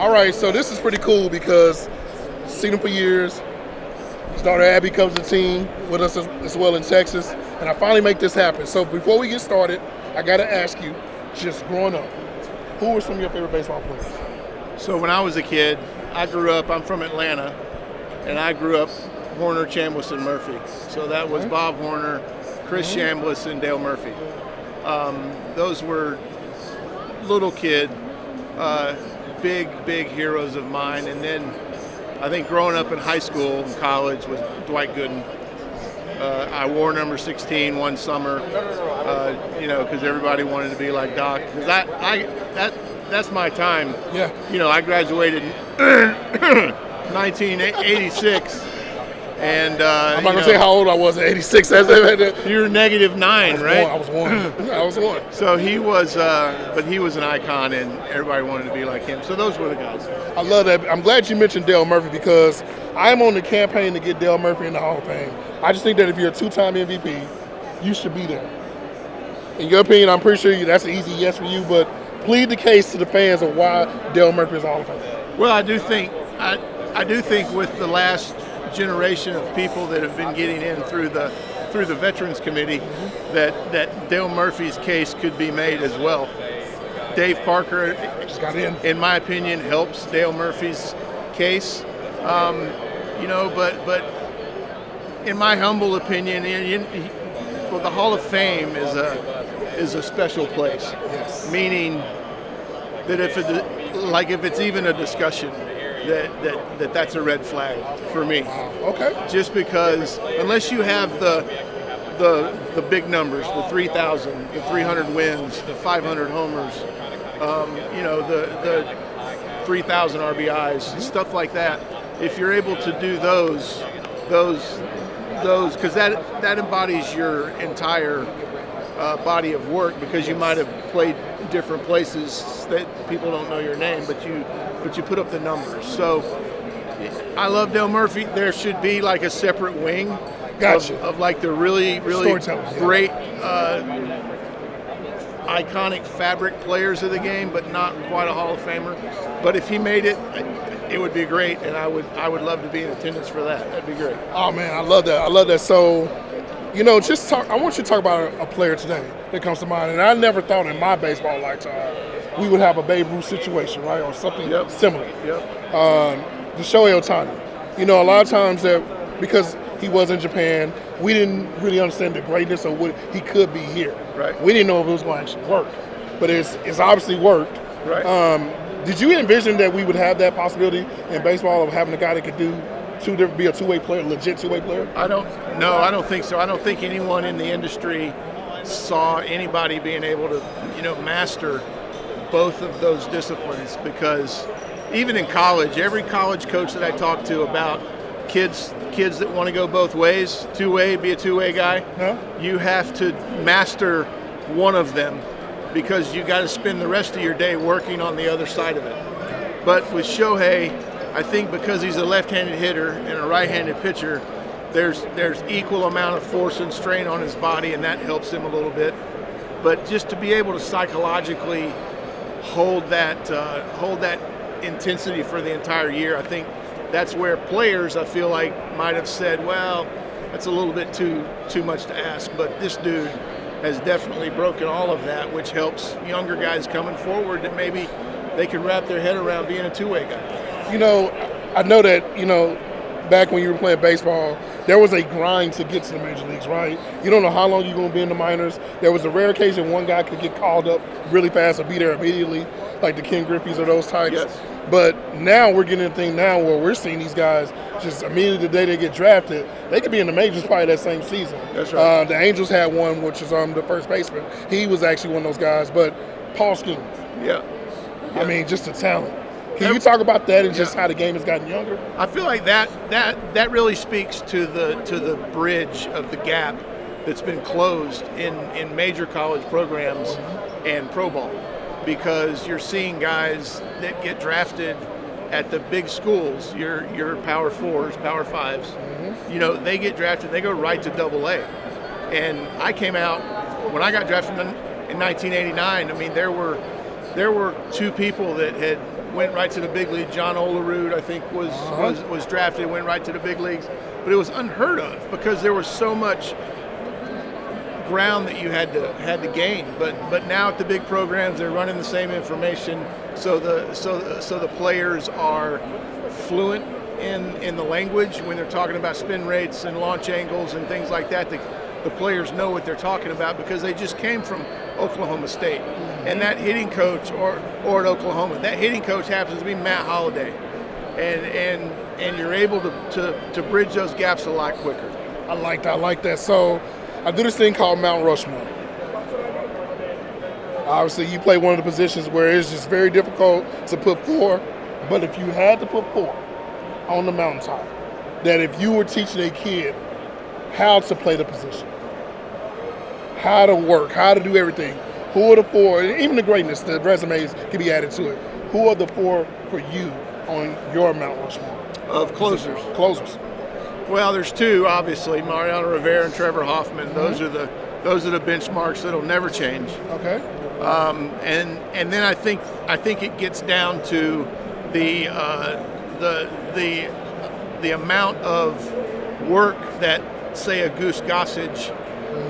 All right, so this is pretty cool because I've seen him for years. His daughter Abby comes to the team with us as well in Texas, and I finally make this happen. So before we get started, I got to ask you, just growing up, who were some of your favorite baseball players? So when I was a kid, I'm from Atlanta, and I grew up Horner, Chambliss, and Murphy. So that was Bob Horner, Chris Chambliss, and Dale Murphy. Those were little kid, big heroes of mine. And then I think growing up in high school and college was Dwight Gooden. I wore number 16 one summer, because everybody wanted to be like Doc. Because that's my time. Yeah. I graduated in 1986. And I'm not gonna say how old I was in '86. You're -9, right? I was one. So he was, but he was an icon, and everybody wanted to be like him. So those were the guys. I love that. I'm glad you mentioned Dale Murphy because I'm on the campaign to get Dale Murphy in the Hall of Fame. I just think that if you're a two-time MVP, you should be there. In your opinion, I'm pretty sure that's an easy yes for you, but plead the case to the fans of why Dale Murphy is Hall of Fame. Well, I do think with the last generation of people that have been getting in through the Veterans Committee, that Dale Murphy's case could be made as well. Dave Parker just got in my opinion, helps Dale Murphy's case. But in my humble opinion, the Hall of Fame is a special place. Yes. Meaning that if it's even a discussion, that's a red flag for me. Okay. Just because unless you have the big numbers, the 3,000, the 300 wins, the 500 homers, the 3,000 RBIs, stuff like that. If you're able to do those, because that embodies your entire body of work, because you might have played different places that people don't know your name, but you put up the numbers. So I love Dale Murphy. There should be like a separate wing of like the really great iconic fabric players of the game, but not quite a Hall of Famer. But if he made it, it would be great, and I would love to be in attendance for that. That'd be great. Oh man, I love that. So, I want you to talk about a player today that comes to mind. And I never thought in my baseball lifetime we would have a Babe Ruth situation, right, or something similar. Yep. The Shohei Ohtani. A lot of times that because he was in Japan, we didn't really understand the greatness of what he could be here. Right. We didn't know if it was going to actually work, but it's obviously worked. Right. Did you envision that we would have that possibility in baseball of having a guy that could be a two-way player, legit two-way player? I don't think so. I don't think anyone in the industry saw anybody being able to, master both of those disciplines, because even in college, every college coach that I talked to about kids that want to go both ways, be a two-way guy, you have to master one of them, because you got to spend the rest of your day working on the other side of it. But with Shohei, I think because he's a left-handed hitter and a right-handed pitcher, there's equal amount of force and strain on his body, and that helps him a little bit. But just to be able to psychologically hold that intensity for the entire year, I think that's where players, I feel like, might have said, well, that's a little bit too much to ask. But this dude has definitely broken all of that, which helps younger guys coming forward that maybe they could wrap their head around being a two-way guy. I know that, back when you were playing baseball, there was a grind to get to the major leagues, right? You don't know how long you're going to be in the minors. There was a rare occasion one guy could get called up really fast and be there immediately, like the Ken Griffey's or those types. Yes. But now we're getting a thing now where we're seeing these guys just immediately the day they get drafted, they could be in the majors probably that same season. That's right. The Angels had one, which is the first baseman. He was actually one of those guys. But Paul Skeens. Yeah. I mean, just the talent. Can you talk about that and just how the game has gotten younger? I feel like that really speaks to the bridge of the gap that's been closed in major college programs and pro ball, because you're seeing guys that get drafted at the big schools, your Power Fours, Power Fives. They get drafted, they go right to Double A. And I came out when I got drafted in 1989. I mean, there were two people that had went right to the big league. John Olerud, I think, was drafted, went right to the big leagues. But it was unheard of because there was so much ground that you had to gain. But now at the big programs, they're running the same information, so the players are fluent in the language when they're talking about spin rates and launch angles and things like that. The players know what they're talking about because they just came from Oklahoma State. And that hitting coach, or at Oklahoma, that hitting coach happens to be Matt Holliday. And you're able to bridge those gaps a lot quicker. I like that. So I do this thing called Mount Rushmore. Obviously, you play one of the positions where it's just very difficult to put 4, but if you had to put 4 on the mountaintop, that if you were teaching a kid how to play the position, how to work, how to do everything, who are the 4, even the greatness, the resumes can be added to it. Who are the 4 for you on your Mount Rushmore? Of closers. Closers. Well, there's 2, obviously, Mariano Rivera and Trevor Hoffman. Those are the benchmarks that'll never change. Okay. And then I think it gets down to the amount of work that, say, a Goose Gossage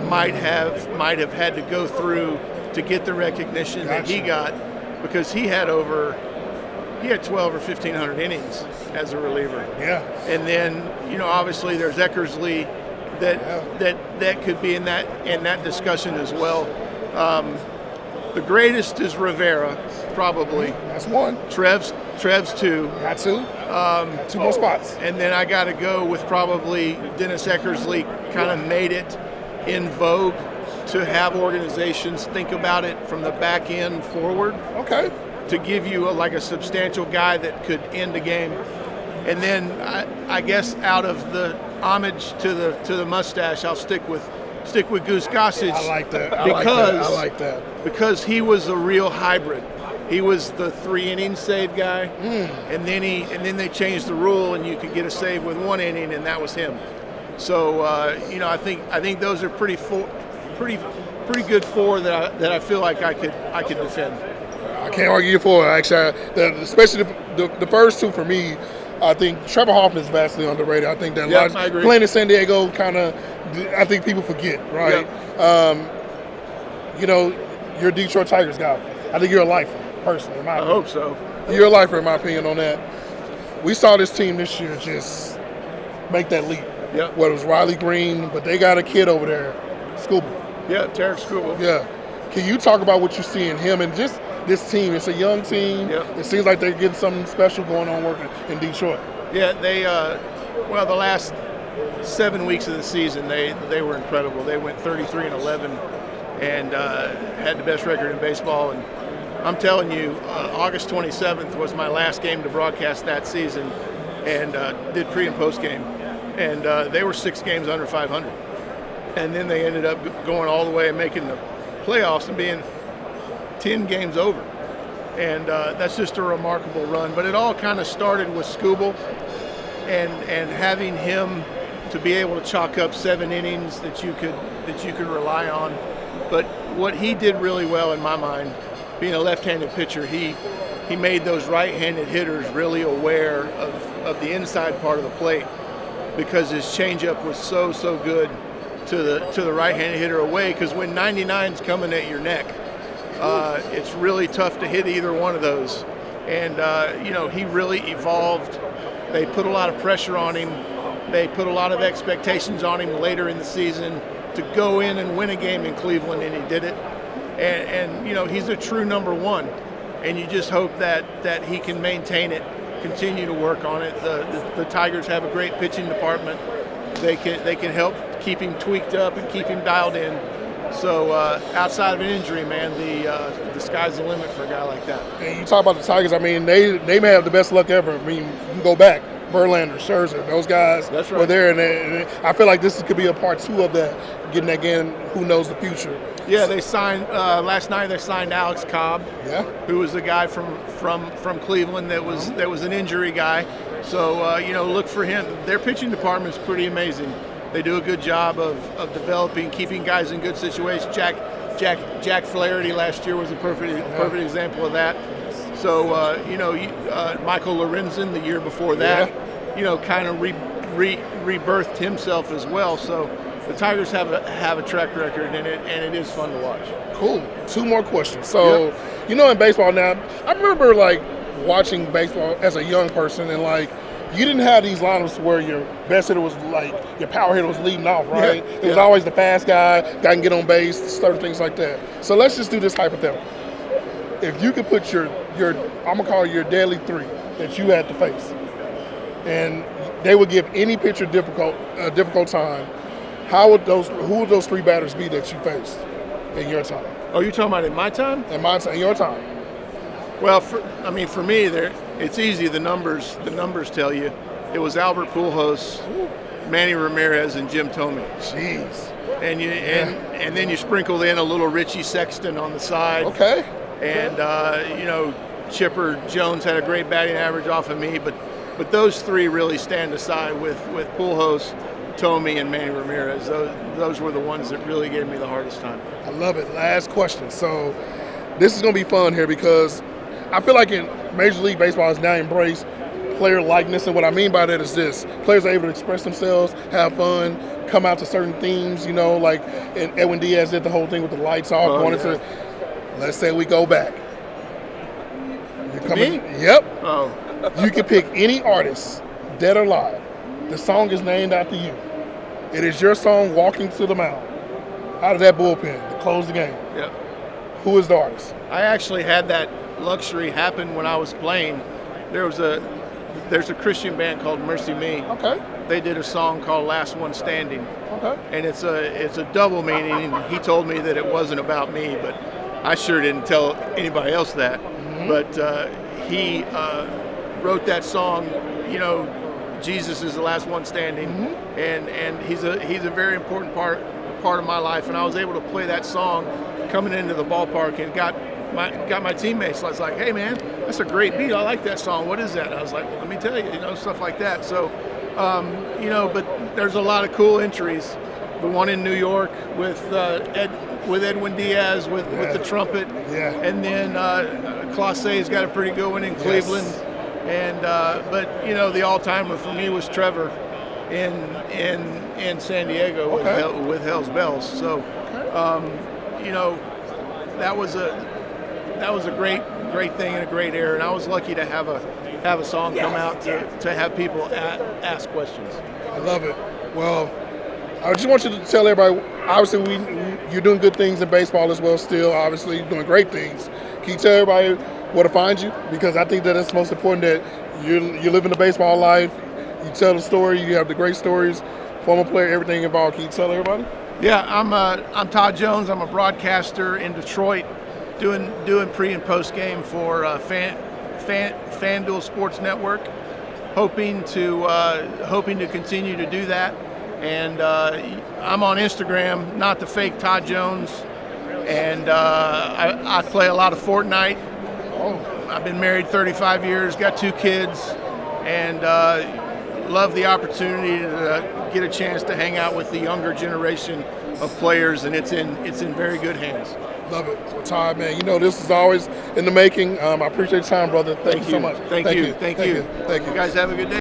might have had to go through to get the recognition that he got, because he had 12 or 1,500 innings as a reliever. Yeah. And then, obviously there's Eckersley that could be in that discussion as well. The greatest is Rivera, probably. That's 1. Trev's 2. Got 2. Got 2 more spots. And then I got to go with probably Dennis Eckersley. Kind of made it in vogue to have organizations think about it from the back end forward. Okay. To give you a substantial guy that could end a game. And then I guess out of the homage to the mustache, I'll stick with Goose Gossage. I like that. I like that. Because he was a real hybrid. He was the 3 inning save guy, and then they changed the rule, and you could get a save with 1 inning, and that was him. So I think those are pretty good 4 that I feel like I could defend. I can't argue for it. Actually, especially the first 2 for me. I think Trevor Hoffman is vastly underrated. I think that I agree. Playing in San Diego I think people forget, right? Yep. You're a Detroit Tigers guy. I think you're a lifer, personally. I hope so. You're a lifer, in my opinion, on that. We saw this team this year just make that leap. Yep. Whether it was Riley Green, but they got a kid over there, Skubal. Yeah, Tarik Skubal. Yeah. Can you talk about what you see in him and just this team? It's a young team. Yep. It seems like they're getting something special going on working in Detroit. Yeah, they the last 7 weeks of the season they were incredible. They went 33-11 and had the best record in baseball. And I'm telling you, August 27th was my last game to broadcast that season, and did pre and post game. And they were 6 games under 500, and then they ended up going all the way and making the playoffs and being 10 games over. And that's just a remarkable run. But it all kind of started with Skubal and having him to be able to chalk up 7 innings that you could rely on. But what he did really well in my mind, being a left-handed pitcher, he made those right-handed hitters really aware of the inside part of the plate, because his changeup was so good to the right-handed hitter away, because when 99's coming at your neck, it's really tough to hit either one of those. And he really evolved. They put a lot of pressure on him. They put a lot of expectations on him later in the season to go in and win a game in Cleveland, and he did it. And he's a true number 1, and you just hope that he can maintain it, continue to work on it. The Tigers have a great pitching department. They can help keep him tweaked up and keep him dialed in. So outside of an injury, man, the sky's the limit for a guy like that. And you talk about the Tigers. I mean, they may have the best luck ever. I mean, you can go back. Verlander, Scherzer, those guys were there, and I feel like this could be a part 2 of that, getting that game. Who knows the future? Yeah, they signed last night. They signed Alex Cobb, who was the guy from Cleveland that was an injury guy. So look for him. Their pitching department is pretty amazing. They do a good job of developing, keeping guys in good situations. Jack Flaherty last year was a perfect example of that. So Michael Lorenzen the year before that, kind of rebirthed himself as well. So the Tigers have a track record, and it is fun to watch. Cool. 2 more questions. So, in baseball now, I remember like watching baseball as a young person, and like you didn't have these lineups where your best hitter was like your power hitter was leading off, right? It was always the fast guy can get on base, certain things like that. So let's just do this hypothetical. If you could put your I'm gonna call it your deadly 3 that you had to face, and they would give any pitcher difficult time, who would those 3 batters be that you faced in your time? Oh, you're talking about in my time? In my time, in your time. Well, for me, it's easy. The numbers tell you. It was Albert Pujols, Manny Ramirez, and Jim Thome. Jeez. And then you sprinkled in a little Richie Sexton on the side. Okay. And Chipper Jones had a great batting average off of me, but those 3 really stand aside with Pujols, Thome, and Manny Ramirez. Those were the ones that really gave me the hardest time. I love it. Last question. So this is going to be fun here because I feel like in Major League Baseball has now embraced player likeness, and what I mean by that is this: players are able to express themselves, have fun, come out to certain themes. Like and Edwin Diaz did the whole thing with the lights off. To, let's say we go back. You're coming. Me? Yep. Oh. You can pick any artist, dead or alive. The song is named after you. It is your song, "Walking to the Mound," out of that bullpen to close the game. Yep. Who is the artist? I actually had that luxury happen when I was playing. There's a Christian band called Mercy Me. Okay. They did a song called "Last One Standing." Okay. And it's a double meaning. And he told me that it wasn't about me, but I sure didn't tell anybody else that. Mm-hmm. But he wrote that song. Jesus is the last one standing, and he's a very important part of my life. And I was able to play that song coming into the ballpark and got my teammates. So I was like, "Hey man, that's a great beat. I like that song. What is that?" I was like, "Well, let me tell you, stuff like that." So, but there's a lot of cool entries. The one in New York with Edwin Diaz with the trumpet, and then Clase's got a pretty good one in Cleveland. Yes. And but the all-timer for me was Trevor in San Diego with Hell's Bells. So that was a great thing and a great era, and I was lucky to have a song come out to have people ask questions. I love it. Well, I just want you to tell everybody. Obviously, you're doing good things in baseball as well. Still, obviously, you're doing great things. Can you tell everybody where to find you? Because I think that it's most important that you live in the baseball life. You tell the story. You have the great stories. Former player, everything involved. Can you tell everybody? Yeah, I'm Todd Jones. I'm a broadcaster in Detroit, doing pre and post game for FanDuel Sports Network. Hoping to continue to do that. And I'm on Instagram, not the fake Todd Jones. And I play a lot of Fortnite. I've been married 35 years, got 2 kids, and love the opportunity to get a chance to hang out with the younger generation of players, and it's in very good hands. Love it. Well, Todd, man, this is always in the making. I appreciate your time, brother. Thank you so much. Thank you. You guys have a good day.